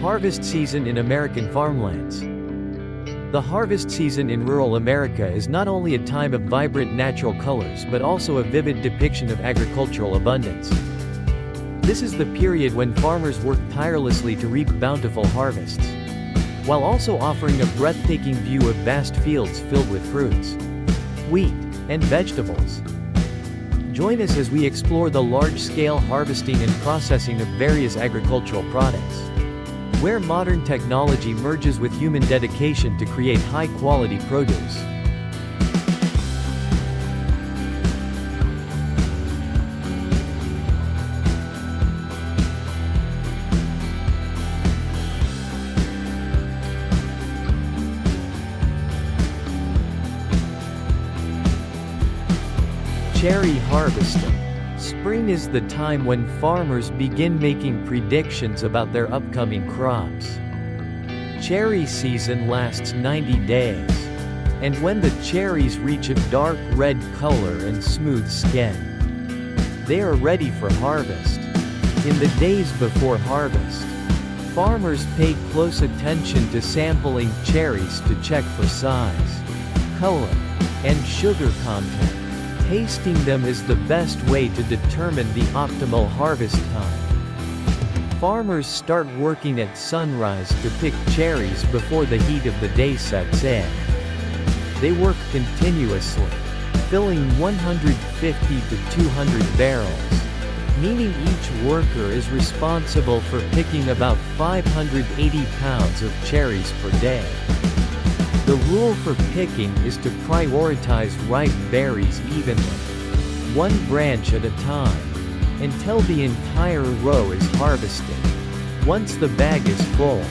Harvest season in American farmlands. The harvest season in rural America is not only a time of vibrant natural colors but also a vivid depiction of agricultural abundance. This is the period when farmers work tirelessly to reap bountiful harvests, while also offering a breathtaking view of vast fields filled with fruits, wheat, and vegetables. Join us as we explore the large-scale harvesting and processing of various agricultural products, where modern technology merges with human dedication to create high-quality produce. Cherry harvesting. Spring is the time when farmers begin making predictions about their upcoming crops. Cherry season lasts 90 days. And when the cherries reach a dark red color and smooth skin, they are ready for harvest. In the days before harvest, farmers pay close attention to sampling cherries to check for size, color, and sugar content. Tasting them is the best way to determine the optimal harvest time. Farmers start working at sunrise to pick cherries before the heat of the day sets in. They work continuously, filling 150 to 200 barrels, meaning each worker is responsible for picking about 580 pounds of cherries per day. The rule for picking is to prioritize ripe berries evenly, one branch at a time, until the entire row is harvested. Once the bag is full,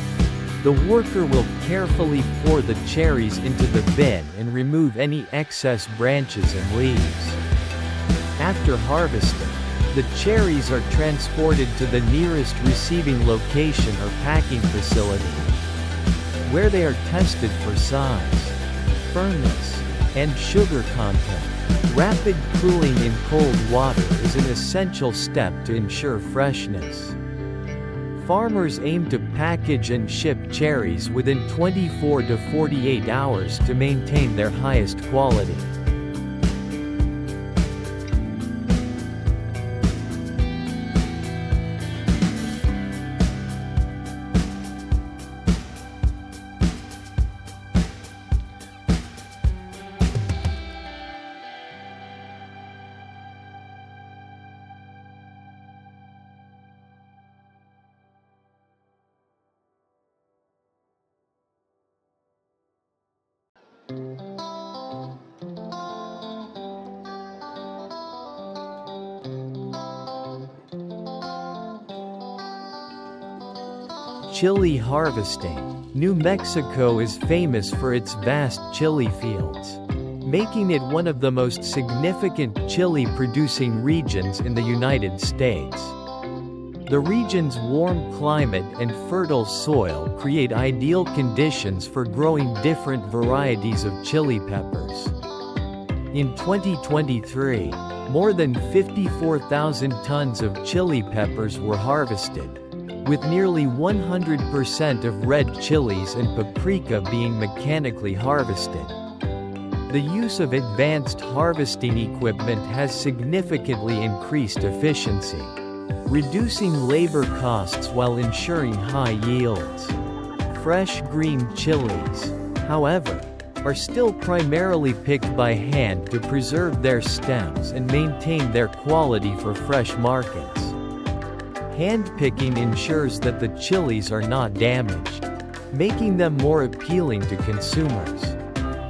the worker will carefully pour the cherries into the bin and remove any excess branches and leaves. After harvesting, the cherries are transported to the nearest receiving location or packing facility, where they are tested for size, firmness, and sugar content. Rapid cooling in cold water is an essential step to ensure freshness. Farmers aim to package and ship cherries within 24 to 48 hours to maintain their highest quality. Chili harvesting. New Mexico is famous for its vast chili fields, making it one of the most significant chili-producing regions in the United States. The region's warm climate and fertile soil create ideal conditions for growing different varieties of chili peppers. In 2023, more than 54,000 tons of chili peppers were harvested, with nearly 100% of red chilies and paprika being mechanically harvested. The use of advanced harvesting equipment has significantly increased efficiency, reducing labor costs while ensuring high yields. Fresh green chilies, however, are still primarily picked by hand to preserve their stems and maintain their quality for fresh markets. Hand-picking ensures that the chilies are not damaged, making them more appealing to consumers.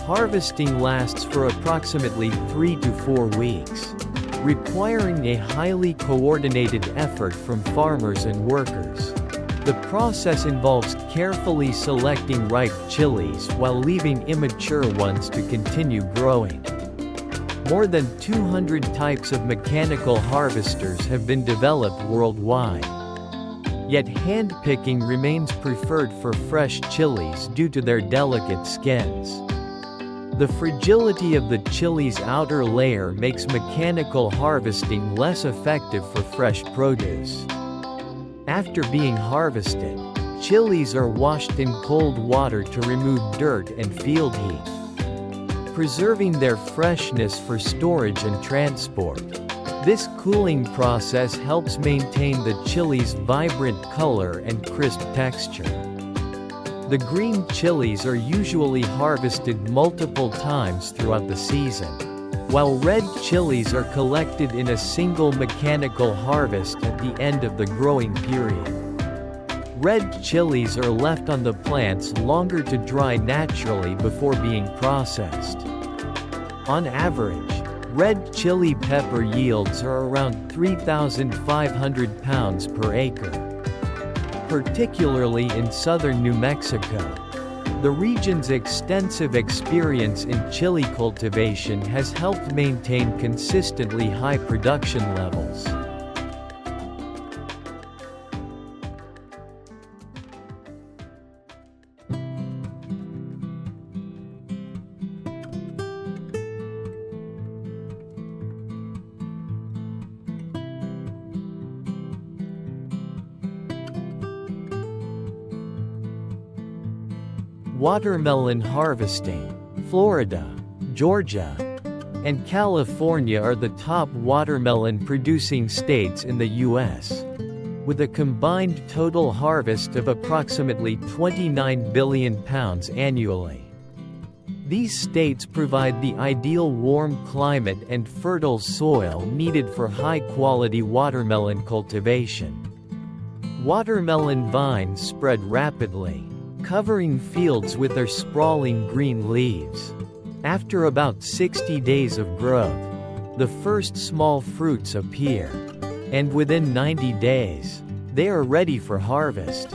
Harvesting lasts for approximately 3 to 4 weeks, requiring a highly coordinated effort from farmers and workers. The process involves carefully selecting ripe chilies while leaving immature ones to continue growing. More than 200 types of mechanical harvesters have been developed worldwide. Yet hand-picking remains preferred for fresh chilies due to their delicate skins. The fragility of the chili's outer layer makes mechanical harvesting less effective for fresh produce. After being harvested, Chilies are washed in cold water to remove dirt and field heat, preserving their freshness for storage and transport. This cooling process helps maintain the chili's vibrant color and crisp texture. The green chilies are usually harvested multiple times throughout the season, while red chilies are collected in a single mechanical harvest at the end of the growing period. Red chilies are left on the plants longer to dry naturally before being processed. On average, red chili pepper yields are around 3,500 pounds per acre. Particularly in southern New Mexico, the region's extensive experience in chili cultivation has helped maintain consistently high production levels. Watermelon harvesting. Florida, Georgia, and California are the top watermelon-producing states in the U.S., with a combined total harvest of approximately 29 billion pounds annually. These states provide the ideal warm climate and fertile soil needed for high-quality watermelon cultivation. Watermelon vines spread rapidly, covering fields with their sprawling green leaves. After about 60 days of growth, the first small fruits appear, and within 90 days, they are ready for harvest.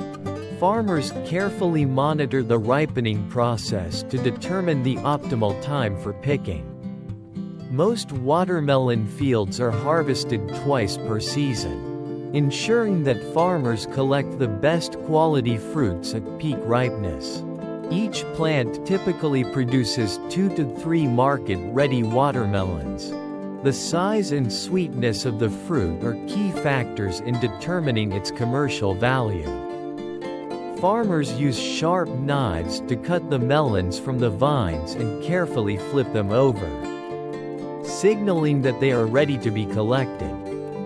Farmers carefully monitor the ripening process to determine the optimal time for picking. Most watermelon fields are harvested twice per season, ensuring that farmers collect the best quality fruits at peak ripeness. Each plant typically produces 2 to 3 market-ready watermelons. The size and sweetness of the fruit are key factors in determining its commercial value. Farmers use sharp knives to cut the melons from the vines and carefully flip them over, signaling that they are ready to be collected.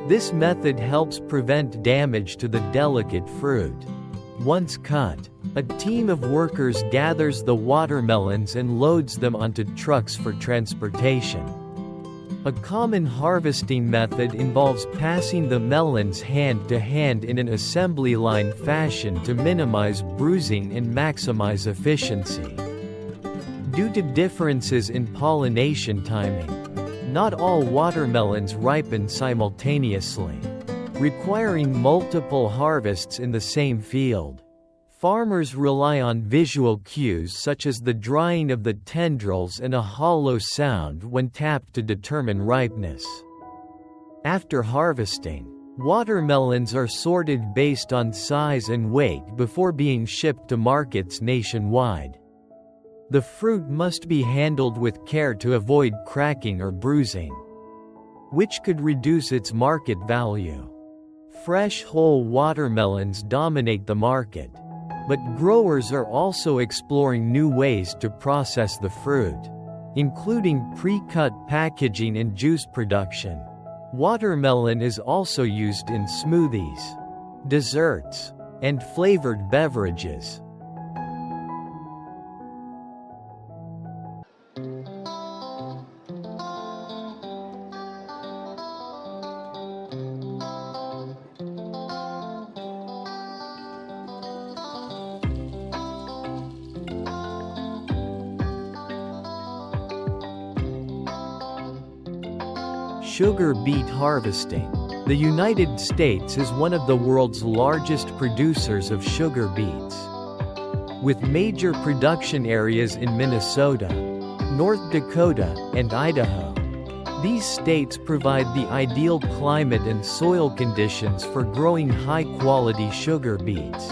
This method helps prevent damage to the delicate fruit. Once cut, a team of workers gathers the watermelons and loads them onto trucks for transportation. A common harvesting method involves passing the melons hand to hand in an assembly line fashion to minimize bruising and maximize efficiency. Due to differences in pollination timing, not all watermelons ripen simultaneously, requiring multiple harvests in the same field. Farmers rely on visual cues such as the drying of the tendrils and a hollow sound when tapped to determine ripeness. After harvesting, watermelons are sorted based on size and weight before being shipped to markets nationwide. The fruit must be handled with care to avoid cracking or bruising, which could reduce its market value. Fresh whole watermelons dominate the market, but growers are also exploring new ways to process the fruit, including pre-cut packaging and juice production. Watermelon is also used in smoothies, desserts, and flavored beverages. Sugar beet harvesting. The United States is one of the world's largest producers of sugar beets, with major production areas in Minnesota, North Dakota, and Idaho. These states provide the ideal climate and soil conditions for growing high-quality sugar beets.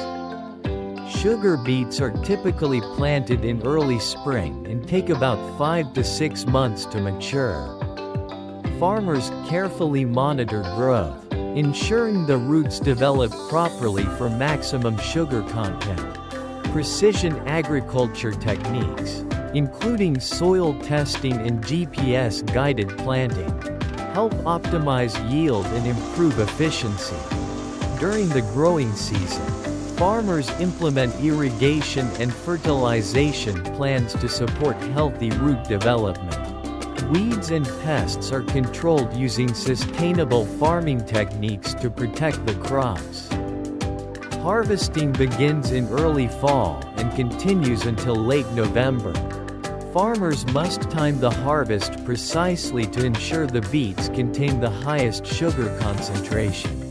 Sugar beets are typically planted in early spring and take about 5 to 6 months to mature. Farmers carefully monitor growth, ensuring the roots develop properly for maximum sugar content. Precision agriculture techniques, including soil testing and GPS-guided planting, help optimize yield and improve efficiency. During the growing season, farmers implement irrigation and fertilization plans to support healthy root development. Weeds and pests are controlled using sustainable farming techniques to protect the crops. Harvesting begins in early fall and continues until late November. Farmers must time the harvest precisely to ensure the beets contain the highest sugar concentration.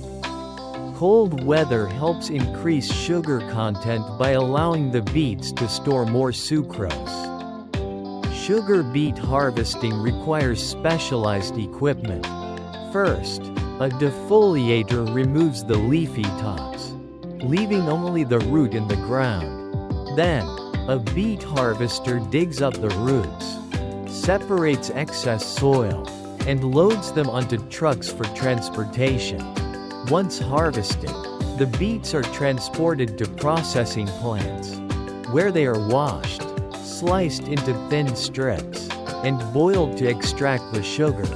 Cold weather helps increase sugar content by allowing the beets to store more sucrose. Sugar beet harvesting requires specialized equipment. First, a defoliator removes the leafy tops, leaving only the root in the ground. Then, a beet harvester digs up the roots, separates excess soil, and loads them onto trucks for transportation. Once harvested, the beets are transported to processing plants, where they are washed, sliced into thin strips, and boiled to extract the sugar.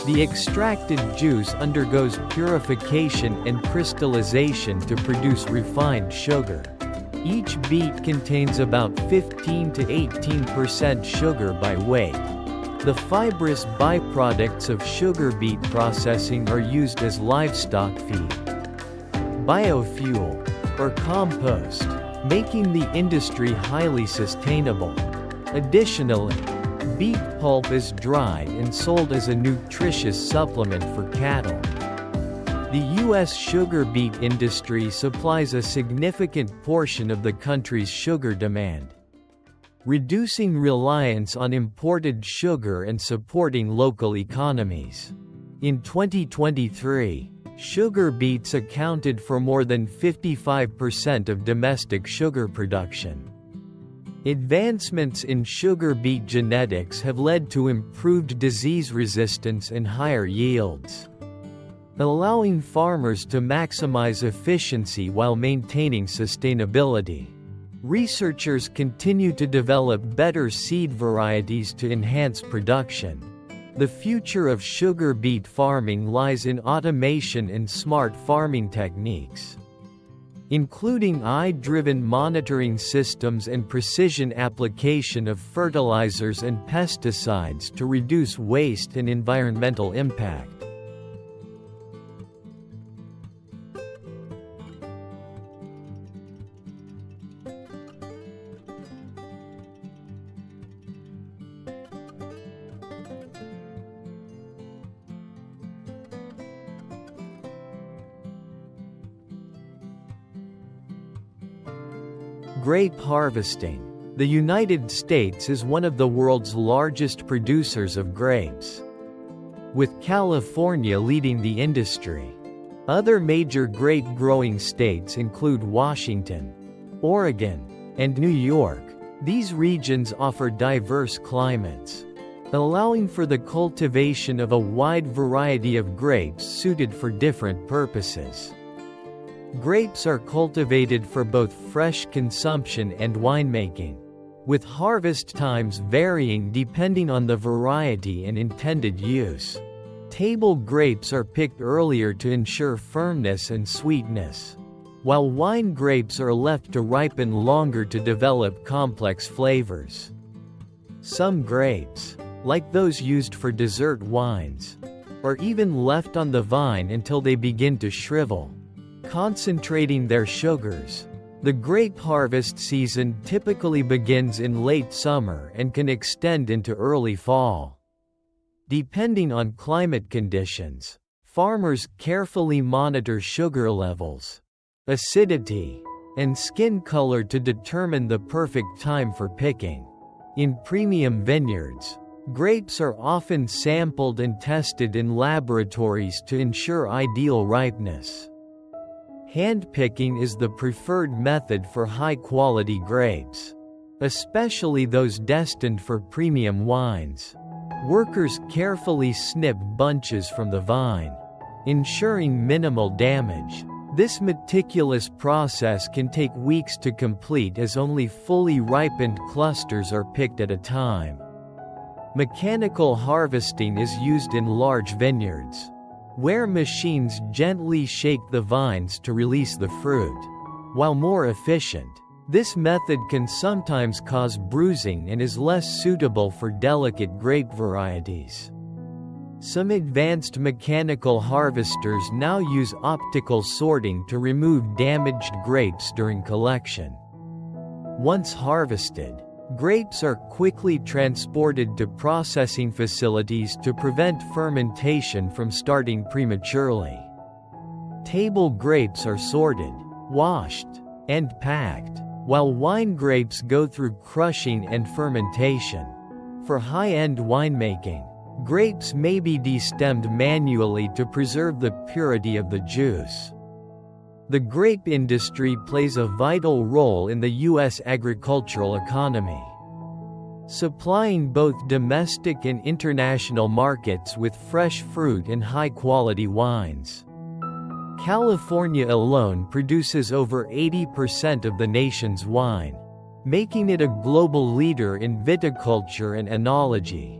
The extracted juice undergoes purification and crystallization to produce refined sugar. Each beet contains about 15 to 18% sugar by weight. The fibrous byproducts of sugar beet processing are used as livestock feed, biofuel, or compost, making the industry highly sustainable. Additionally, beet pulp is dried and sold as a nutritious supplement for cattle. The U.S. sugar beet industry supplies a significant portion of the country's sugar demand, reducing reliance on imported sugar and supporting local economies. In 2023, sugar beets accounted for more than 55% of domestic sugar production. Advancements in sugar beet genetics have led to improved disease resistance and higher yields, allowing farmers to maximize efficiency while maintaining sustainability. Researchers continue to develop better seed varieties to enhance production. The future of sugar beet farming lies in automation and smart farming techniques, including AI-driven monitoring systems and precision application of fertilizers and pesticides to reduce waste and environmental impact. Grape harvesting. The United States is one of the world's largest producers of grapes, with California leading the industry. Other major grape-growing states include Washington, Oregon, and New York. These regions offer diverse climates, allowing for the cultivation of a wide variety of grapes suited for different purposes. Grapes are cultivated for both fresh consumption and winemaking, with harvest times varying depending on the variety and intended use. Table grapes are picked earlier to ensure firmness and sweetness, while wine grapes are left to ripen longer to develop complex flavors. Some grapes, like those used for dessert wines, are even left on the vine until they begin to shrivel, concentrating their sugars. The grape harvest season typically begins in late summer and can extend into early fall. Depending on climate conditions, farmers carefully monitor sugar levels, acidity, and skin color to determine the perfect time for picking. In premium vineyards, grapes are often sampled and tested in laboratories to ensure ideal ripeness. Hand-picking is the preferred method for high-quality grapes, especially those destined for premium wines. Workers carefully snip bunches from the vine, ensuring minimal damage. This meticulous process can take weeks to complete as only fully ripened clusters are picked at a time. Mechanical harvesting is used in large vineyards, where machines gently shake the vines to release the fruit. While more efficient, this method can sometimes cause bruising and is less suitable for delicate grape varieties. Some advanced mechanical harvesters now use optical sorting to remove damaged grapes during collection. Once harvested, grapes are quickly transported to processing facilities to prevent fermentation from starting prematurely. Table grapes are sorted, washed, and packed, while wine grapes go through crushing and fermentation. For high-end winemaking, grapes may be destemmed manually to preserve the purity of the juice. The grape industry plays a vital role in the U.S. agricultural economy, supplying both domestic and international markets with fresh fruit and high-quality wines. California alone produces over 80% of the nation's wine, making it a global leader in viticulture and enology.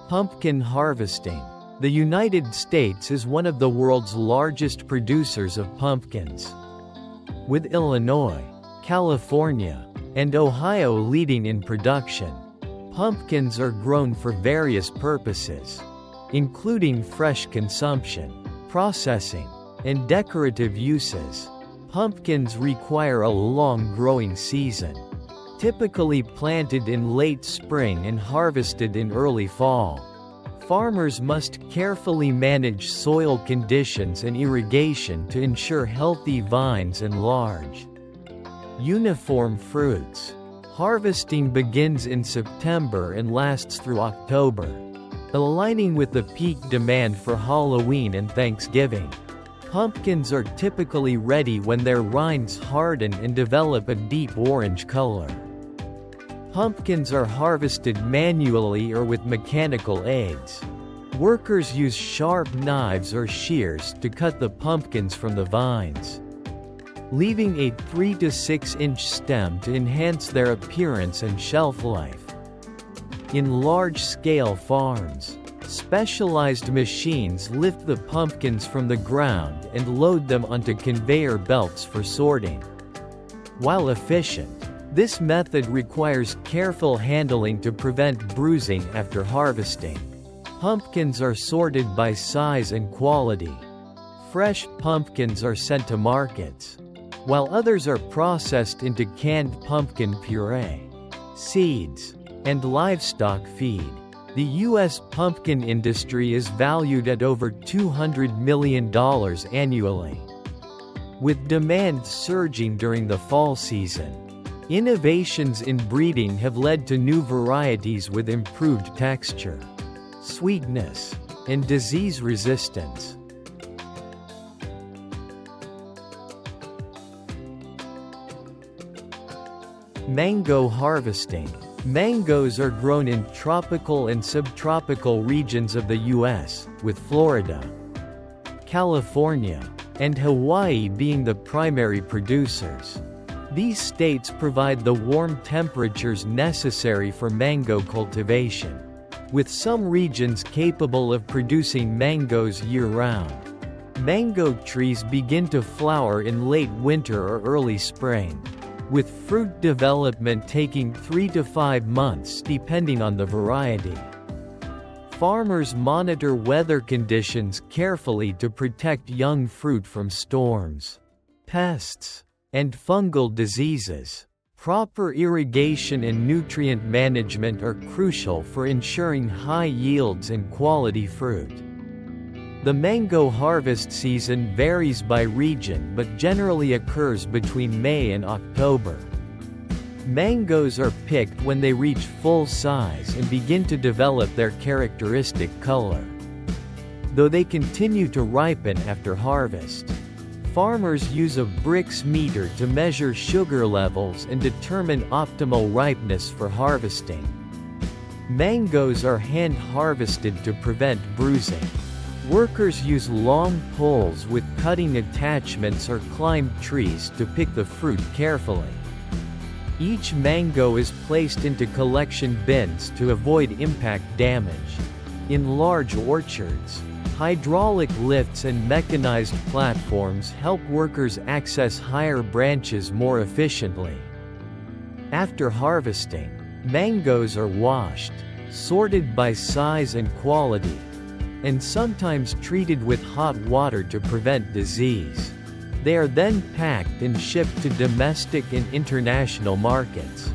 Pumpkin harvesting. The United States is one of the world's largest producers of pumpkins, with Illinois, California, and Ohio leading in production. Pumpkins are grown for various purposes, including fresh consumption, processing, and decorative uses. Pumpkins require a long growing season, typically planted in late spring and harvested in early fall. Farmers must carefully manage soil conditions and irrigation to ensure healthy vines and large, uniform fruits. Harvesting begins in September and lasts through October, aligning with the peak demand for Halloween and Thanksgiving. Pumpkins are typically ready when their rinds harden and develop a deep orange color. Pumpkins are harvested manually or with mechanical aids. Workers use sharp knives or shears to cut the pumpkins from the vines, leaving a 3 to 6 inch stem to enhance their appearance and shelf life. In large-scale farms, specialized machines lift the pumpkins from the ground and load them onto conveyor belts for sorting. While efficient, this method requires careful handling to prevent bruising after harvesting. Pumpkins are sorted by size and quality. Fresh pumpkins are sent to markets, while others are processed into canned pumpkin puree, seeds, and livestock feed. The U.S. pumpkin industry is valued at over $200 million annually, with demand surging during the fall season. Innovations in breeding have led to new varieties with improved texture, sweetness, and disease resistance. Mango harvesting. Mangoes are grown in tropical and subtropical regions of the U.S., with Florida, California, and Hawaii being the primary producers. These states provide the warm temperatures necessary for mango cultivation, with some regions capable of producing mangoes year-round. Mango trees begin to flower in late winter or early spring, with fruit development taking 3 to 5 months depending on the variety. Farmers monitor weather conditions carefully to protect young fruit from storms, pests, and fungal diseases. Proper irrigation and nutrient management are crucial for ensuring high yields and quality fruit. The mango harvest season varies by region but generally occurs between May and October. Mangoes are picked when they reach full size and begin to develop their characteristic color, though they continue to ripen after harvest. Farmers use a Brix meter to measure sugar levels and determine optimal ripeness for harvesting. Mangoes are hand-harvested to prevent bruising. Workers use long poles with cutting attachments or climb trees to pick the fruit carefully. Each mango is placed into collection bins to avoid impact damage. In large orchards, hydraulic lifts and mechanized platforms help workers access higher branches more efficiently. After harvesting, mangoes are washed, sorted by size and quality, and sometimes treated with hot water to prevent disease. They are then packed and shipped to domestic and international markets.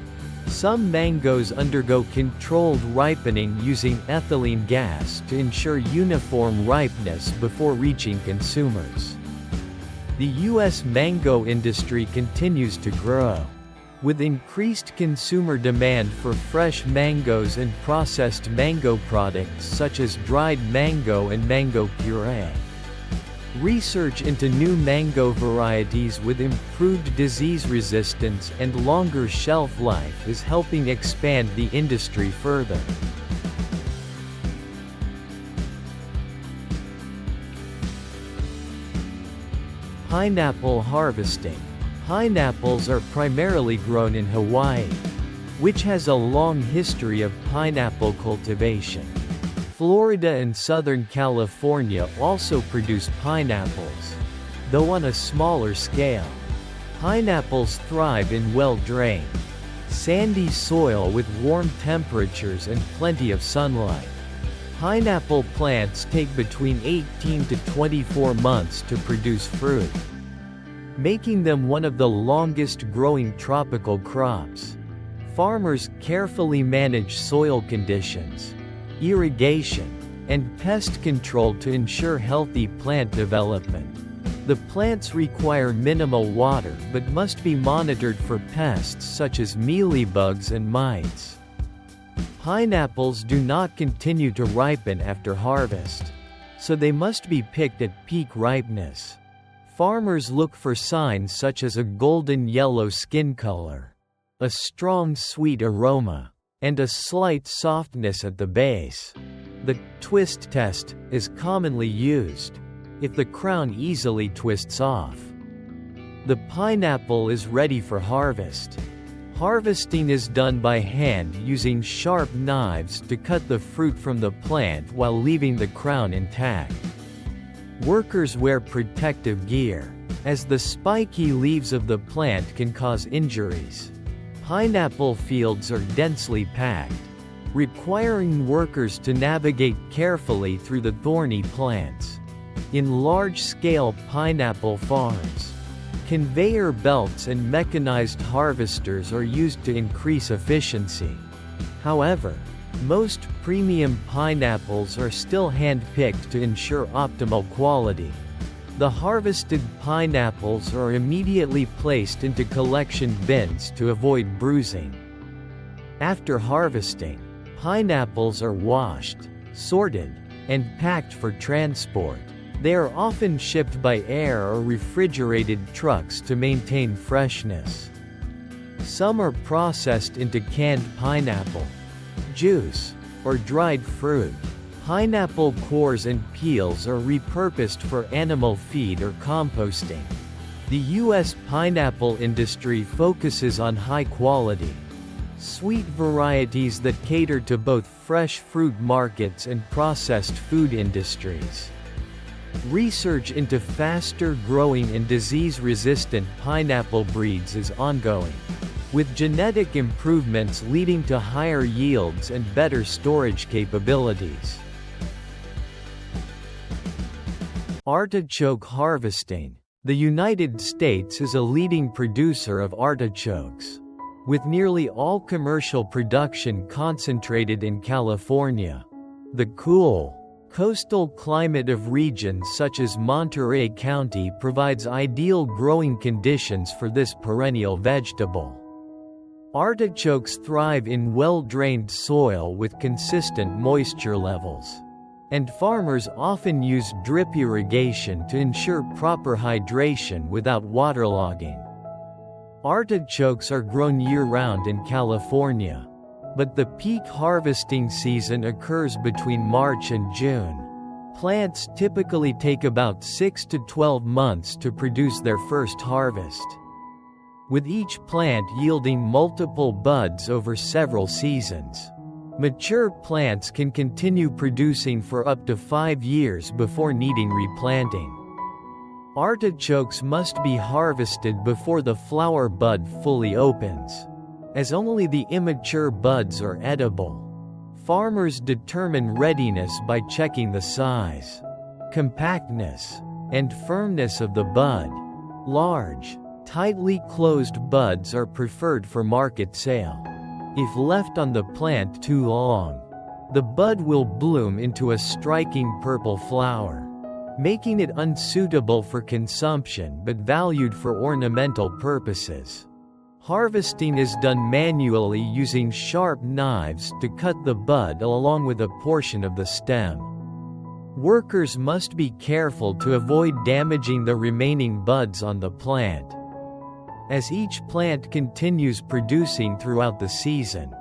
Some mangoes undergo controlled ripening using ethylene gas to ensure uniform ripeness before reaching consumers. The U.S. mango industry continues to grow, with increased consumer demand for fresh mangoes and processed mango products such as dried mango and mango puree. Research into new mango varieties with improved disease resistance and longer shelf life is helping expand the industry further. Pineapple harvesting. Pineapples are primarily grown in Hawaii, which has a long history of pineapple cultivation. Florida and Southern California also produce pineapples, though on a smaller scale. Pineapples thrive in well-drained, sandy soil with warm temperatures and plenty of sunlight. Pineapple plants take between 18 to 24 months to produce fruit, making them one of the longest-growing tropical crops. Farmers carefully manage soil conditions, irrigation, and pest control to ensure healthy plant development. The plants require minimal water but must be monitored for pests such as mealybugs and mites. Pineapples do not continue to ripen after harvest, so they must be picked at peak ripeness. Farmers look for signs such as a golden yellow skin color, a strong sweet aroma, and a slight softness at the base. The twist test is commonly used. If the crown easily twists off, the pineapple is ready for harvest. Harvesting is done by hand using sharp knives to cut the fruit from the plant while leaving the crown intact. Workers wear protective gear, as the spiky leaves of the plant can cause injuries. Pineapple fields are densely packed, requiring workers to navigate carefully through the thorny plants. In large-scale pineapple farms, conveyor belts and mechanized harvesters are used to increase efficiency. However, most premium pineapples are still hand-picked to ensure optimal quality. The harvested pineapples are immediately placed into collection bins to avoid bruising. After harvesting, pineapples are washed, sorted, and packed for transport. They are often shipped by air or refrigerated trucks to maintain freshness. Some are processed into canned pineapple, juice, or dried fruit. Pineapple cores and peels are repurposed for animal feed or composting. The U.S. pineapple industry focuses on high-quality, sweet varieties that cater to both fresh fruit markets and processed food industries. Research into faster-growing and disease-resistant pineapple breeds is ongoing, with genetic improvements leading to higher yields and better storage capabilities. Artichoke harvesting. The United States is a leading producer of artichokes, with nearly all commercial production concentrated in California. The cool, coastal climate of regions such as Monterey County provides ideal growing conditions for this perennial vegetable. Artichokes thrive in well-drained soil with consistent moisture levels, and farmers often use drip irrigation to ensure proper hydration without waterlogging. Artichokes are grown year-round in California, but the peak harvesting season occurs between March and June. Plants typically take about 6 to 12 months to produce their first harvest, with each plant yielding multiple buds over several seasons. Mature plants can continue producing for up to 5 years before needing replanting. Artichokes must be harvested before the flower bud fully opens, as only the immature buds are edible. Farmers determine readiness by checking the size, compactness, and firmness of the bud. Large, tightly closed buds are preferred for market sale. If left on the plant too long, the bud will bloom into a striking purple flower, making it unsuitable for consumption but valued for ornamental purposes. Harvesting is done manually using sharp knives to cut the bud along with a portion of the stem. Workers must be careful to avoid damaging the remaining buds on the plant. As each plant continues producing throughout the season,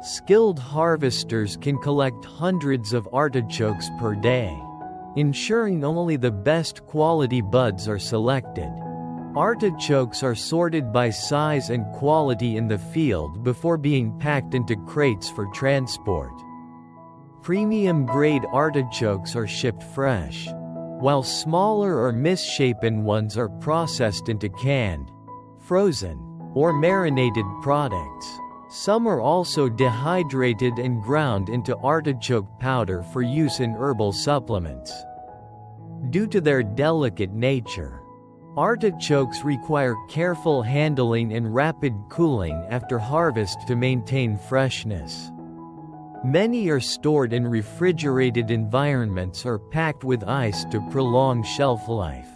skilled harvesters can collect hundreds of artichokes per day, ensuring only the best quality buds are selected. Artichokes are sorted by size and quality in the field before being packed into crates for transport. Premium-grade artichokes are shipped fresh, while smaller or misshapen ones are processed into canned, frozen, or marinated products. Some are also dehydrated and ground into artichoke powder for use in herbal supplements. Due to their delicate nature, artichokes require careful handling and rapid cooling after harvest to maintain freshness. Many are stored in refrigerated environments or packed with ice to prolong shelf life.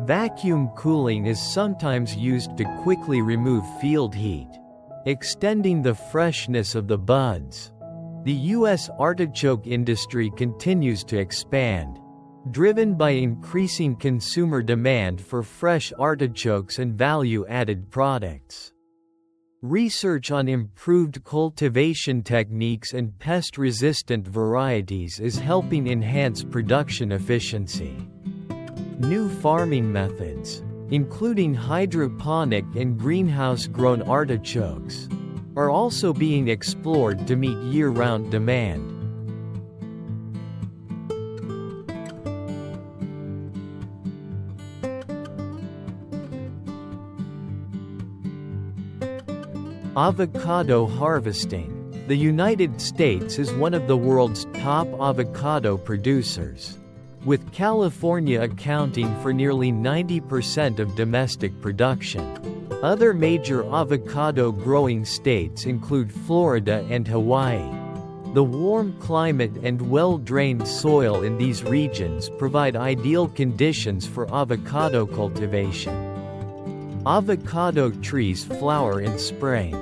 Vacuum cooling is sometimes used to quickly remove field heat, extending the freshness of the buds. The U.S. artichoke industry continues to expand, driven by increasing consumer demand for fresh artichokes and value-added products. Research on improved cultivation techniques and pest-resistant varieties is helping enhance production efficiency. New farming methods, including hydroponic and greenhouse-grown artichokes, are also being explored to meet year-round demand. Avocado harvesting. The United States is one of the world's top avocado producers, with California accounting for nearly 90% of domestic production. Other major avocado growing states include Florida and Hawaii. The warm climate and well-drained soil in these regions provide ideal conditions for avocado cultivation. Avocado trees flower in spring,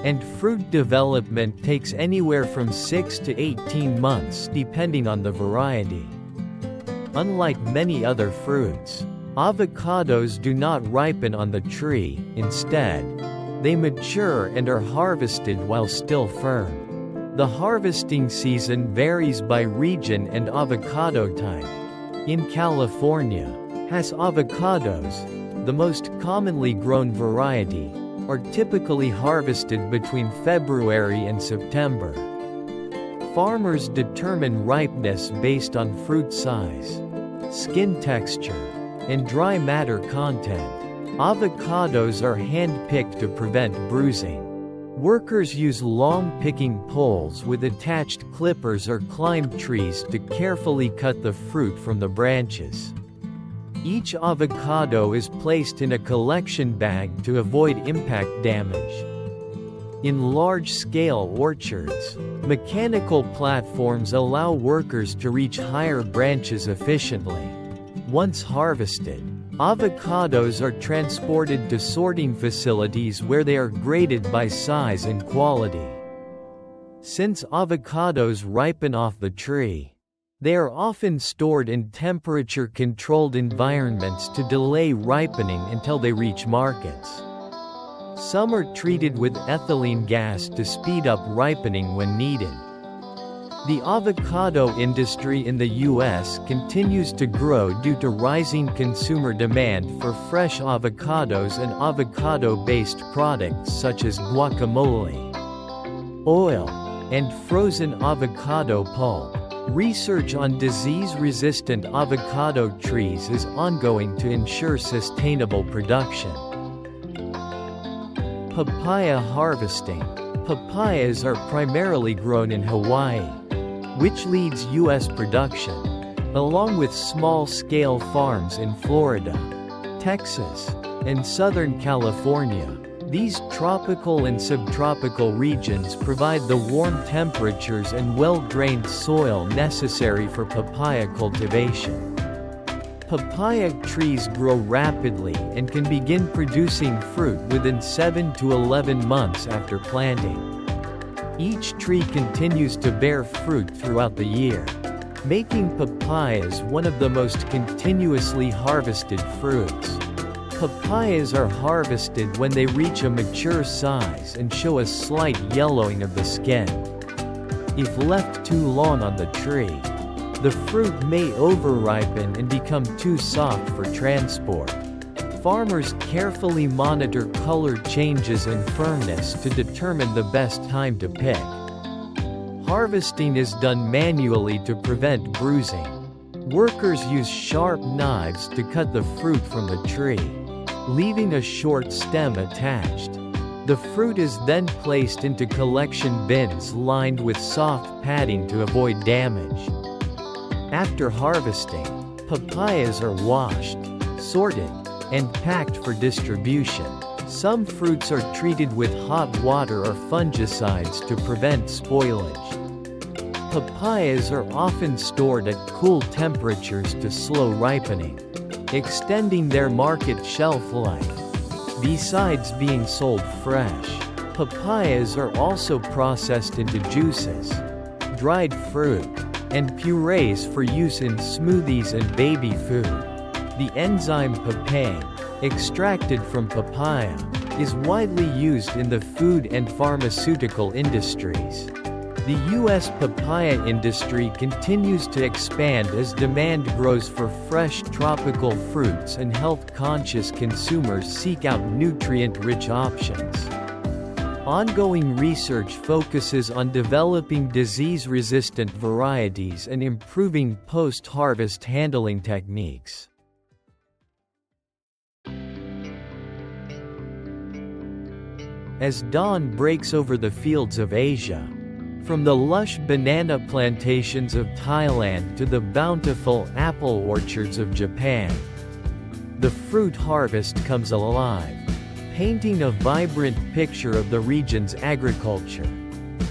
and fruit development takes anywhere from 6 to 18 months depending on the variety. Unlike many other fruits, avocados do not ripen on the tree. Instead, they mature and are harvested while still firm. The harvesting season varies by region and avocado type. In California, Hass avocados, the most commonly grown variety, are typically harvested between February and September. Farmers determine ripeness based on fruit size, skin texture, and dry matter content. Avocados are hand-picked to prevent bruising. Workers use long picking poles with attached clippers or climb trees to carefully cut the fruit from the branches. Each avocado is placed in a collection bag to avoid impact damage. In large-scale orchards, mechanical platforms allow workers to reach higher branches efficiently. Once harvested, avocados are transported to sorting facilities where they are graded by size and quality. Since avocados ripen off the tree, they are often stored in temperature-controlled environments to delay ripening until they reach markets. Some are treated with ethylene gas to speed up ripening when needed. The avocado industry in the U.S. continues to grow due to rising consumer demand for fresh avocados and avocado-based products such as guacamole, oil, and frozen avocado pulp. Research on disease-resistant avocado trees is ongoing to ensure sustainable production. Papaya harvesting. Papayas are primarily grown in Hawaii, which leads U.S. production, along with small-scale farms in Florida, Texas, and Southern California. These tropical and subtropical regions provide the warm temperatures and well-drained soil necessary for papaya cultivation. Papaya trees grow rapidly and can begin producing fruit within 7 to 11 months after planting. Each tree continues to bear fruit throughout the year, making papayas one of the most continuously harvested fruits. Papayas are harvested when they reach a mature size and show a slight yellowing of the skin. If left too long on the tree, the fruit may over-ripen and become too soft for transport. Farmers carefully monitor color changes and firmness to determine the best time to pick. Harvesting is done manually to prevent bruising. Workers use sharp knives to cut the fruit from the tree, leaving a short stem attached. The fruit is then placed into collection bins lined with soft padding to avoid damage. After harvesting, papayas are washed, sorted, and packed for distribution. Some fruits are treated with hot water or fungicides to prevent spoilage. Papayas are often stored at cool temperatures to slow ripening, extending their market shelf life. Besides being sold fresh, papayas are also processed into juices, dried fruit, and purees for use in smoothies and baby food. The enzyme papain, extracted from papaya, is widely used in the food and pharmaceutical industries. The U.S. papaya industry continues to expand as demand grows for fresh tropical fruits and health-conscious consumers seek out nutrient-rich options. Ongoing research focuses on developing disease-resistant varieties and improving post-harvest handling techniques. As dawn breaks over the fields of Asia, from the lush banana plantations of Thailand to the bountiful apple orchards of Japan, the fruit harvest comes alive, painting a vibrant picture of the region's agriculture.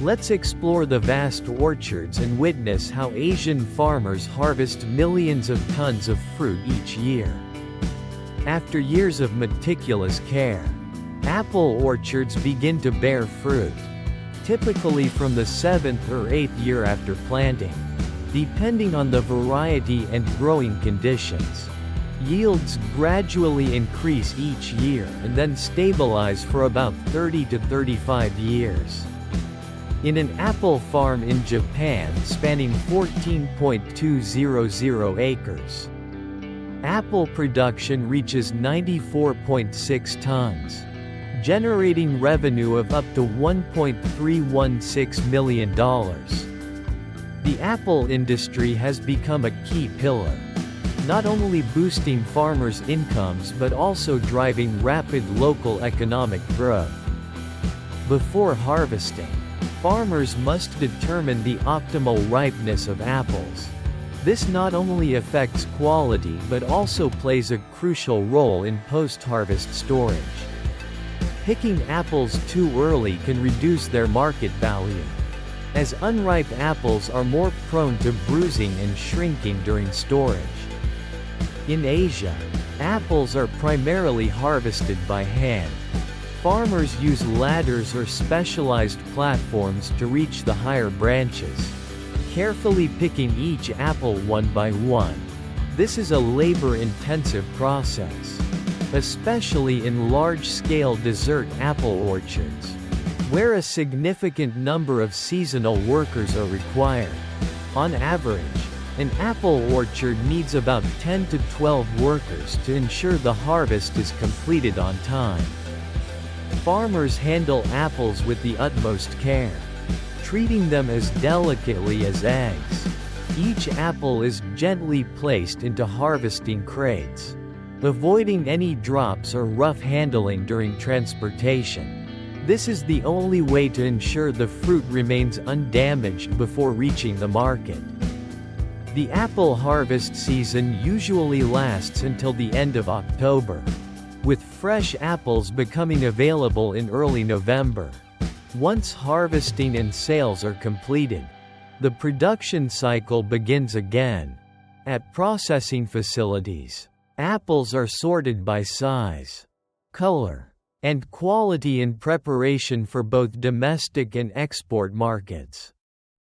Let's explore the vast orchards and witness how Asian farmers harvest millions of tons of fruit each year. After years of meticulous care, apple orchards begin to bear fruit, typically from the 7th or 8th year after planting, depending on the variety and growing conditions. Yields gradually increase each year and then stabilize for about 30 to 35 years. In an apple farm in Japan spanning 14.200 acres, apple production reaches 94.6 tons, generating revenue of up to $1.316 million. The apple industry has become a key pillar, not only boosting farmers' incomes but also driving rapid local economic growth. Before harvesting, farmers must determine the optimal ripeness of apples. This not only affects quality but also plays a crucial role in post-harvest storage. Picking apples too early can reduce their market value, as unripe apples are more prone to bruising and shrinking during storage. In Asia, apples are primarily harvested by hand. Farmers use ladders or specialized platforms to reach the higher branches, carefully picking each apple one by one. This is a labor-intensive process. especially in large-scale dessert apple orchards, where a significant number of seasonal workers are required. On average, an apple orchard needs about 10 to 12 workers to ensure the harvest is completed on time. Farmers handle apples with the utmost care, treating them as delicately as eggs. Each apple is gently placed into harvesting crates, avoiding any drops or rough handling during transportation. This is the only way to ensure the fruit remains undamaged before reaching the market. The apple harvest season usually lasts until the end of October, with fresh apples becoming available in early November. Once harvesting and sales are completed, the production cycle begins again. At processing facilities, apples are sorted by size, color, and quality in preparation for both domestic and export markets.